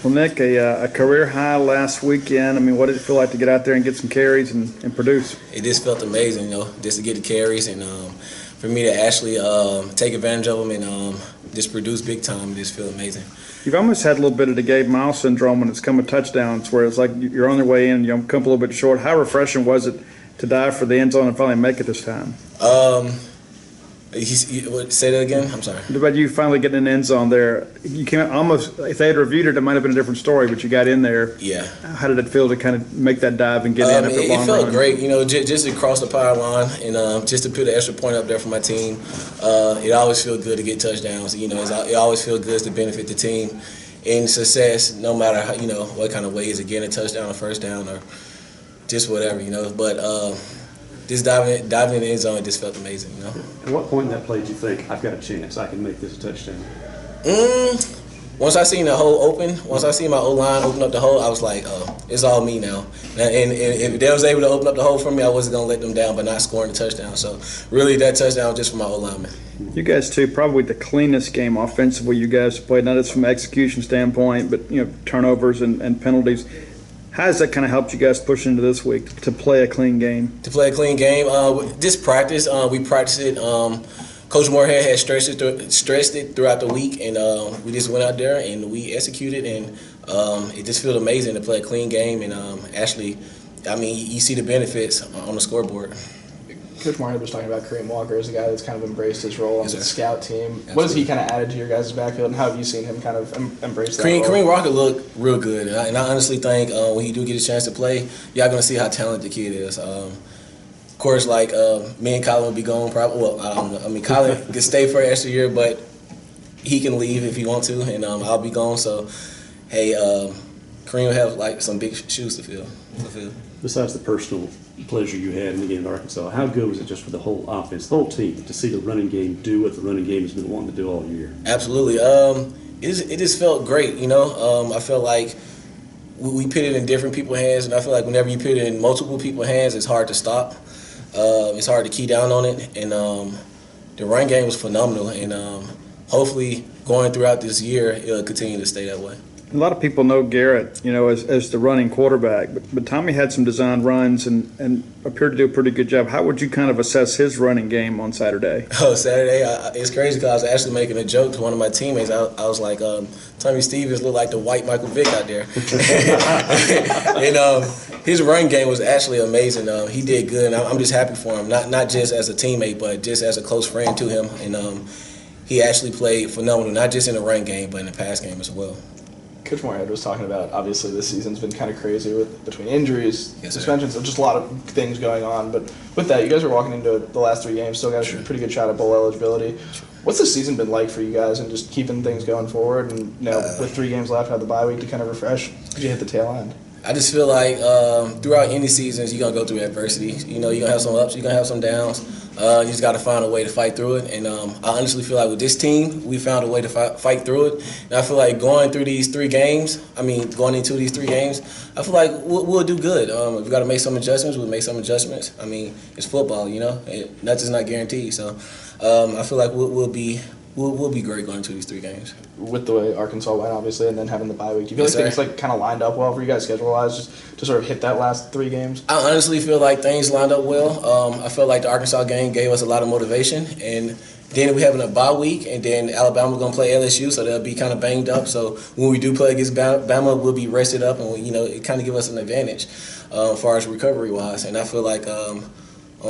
Well, Nick, a career high last weekend. I mean, what did it feel like to get out there and get some carries and produce? It just felt amazing, just to get the carries and for me to actually take advantage of them and just produce big time. It just feel amazing. You've almost had a little bit of the Gabe Miles syndrome when it's come to touchdowns, where it's like you're on your way in, you come a little bit short. How refreshing was it to dive for the end zone and finally make it this time? Say that again? I'm sorry. About you finally getting in the end zone there. You came out almost, if they had reviewed it, it might have been a different story, but you got in there. Yeah. How did it feel to kind of make that dive and get in after a long run? It felt run? great, just to cross the power line and just to put an extra point up there for my team. It always feels good to get touchdowns. It always feels good to benefit the team in success, no matter how, what kind of way is it, getting a touchdown or first down or just whatever, But just diving in the end zone, it just felt amazing, At what point in that play did you think, I've got a chance, I can make this a touchdown? Once I seen the hole open, once I seen my O-line open up the hole, I was like, oh, it's all me now. And if they was able to open up the hole for me, I wasn't going to let them down by not scoring the touchdown. So really that touchdown was just for my O-lineman. You guys, too, probably the cleanest game offensively you guys played, not just from an execution standpoint, but, turnovers and penalties. How has that kind of helped you guys push into this week to play a clean game? To play a clean game, just practice. We practiced it. Coach Moorhead had stressed it throughout the week, and we just went out there and we executed, and it just felt amazing to play a clean game. And actually, you see the benefits on the scoreboard. Coach Moorhead was talking about Kareem Walker as a guy that's kind of embraced his role on the scout team. Absolutely. What has he kind of added to your guys' backfield, and how have you seen him kind of embrace that role? Kareem Walker looked real good, and I honestly think when he do get a chance to play, y'all going to see how talented the kid is. Of course, me and Colin will be going probably. Well, Colin can stay for an extra year, but he can leave if he wants to, and I'll be gone. So, hey, Kareem will have some big shoes to fill. Besides the personal pleasure you had in the game at Arkansas, how good was it just for the whole offense, the whole team, to see the running game do what the running game has been wanting to do all year? Absolutely. It just felt great, I felt like we put it in different people's hands, and I feel like whenever you put it in multiple people's hands, it's hard to stop. It's hard to key down on it, and the run game was phenomenal, and hopefully going throughout this year, it'll continue to stay that way. A lot of people know Garrett, as the running quarterback, but Tommy had some designed runs and appeared to do a pretty good job. How would you kind of assess his running game on Saturday? Oh, Saturday, it's crazy because I was actually making a joke to one of my teammates. I was like, Tommy Stevens looked like the white Michael Vick out there. And his run game was actually amazing. He did good, and I'm just happy for him, not just as a teammate, but just as a close friend to him. And he actually played phenomenal, not just in the run game, but in the pass game as well. Coach Moorhead was talking about, obviously this season's been kind of crazy between injuries, yes, suspensions, so just a lot of things going on. But with that, you guys are walking into the last 3 games, still got a pretty good shot at bowl eligibility. What's the season been like for you guys and just keeping things going forward? And with 3 games left, have the bye week to kind of refresh? Did you hit the tail end? I just feel like throughout any seasons, you're going to go through adversity. You're going to have some ups, you're going to have some downs. You just got to find a way to fight through it. And I honestly feel like with this team, we found a way to fight through it. And I feel like going into these 3 games, I feel like we'll do good. If we got to make some adjustments, we'll make some adjustments. It's football, nothing's not guaranteed. So I feel like we'll be great going into these 3 games. With the way Arkansas went, obviously, and then having the bye week, do you feel like things kind of lined up well for you guys schedule-wise, just to sort of hit that last 3 games? I honestly feel like things lined up well. I felt like the Arkansas game gave us a lot of motivation, and then we're having a bye week, and then Alabama's going to play LSU, so they'll be kind of banged up. So when we do play against Bama, we'll be rested up, and it kind of give us an advantage as far as recovery-wise. And I feel like on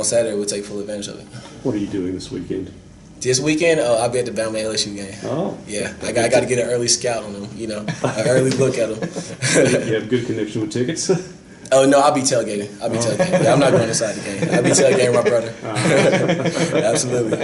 Saturday we'll take full advantage of it. What are you doing this weekend? This weekend, I'll be at the Bama LSU game. Oh. Yeah, I got to get an early scout on them, an early look at them. You have good connection with tickets? Oh, no, I'll be tailgating. Yeah, I'm not going inside the game. I'll be tailgating my brother. Absolutely.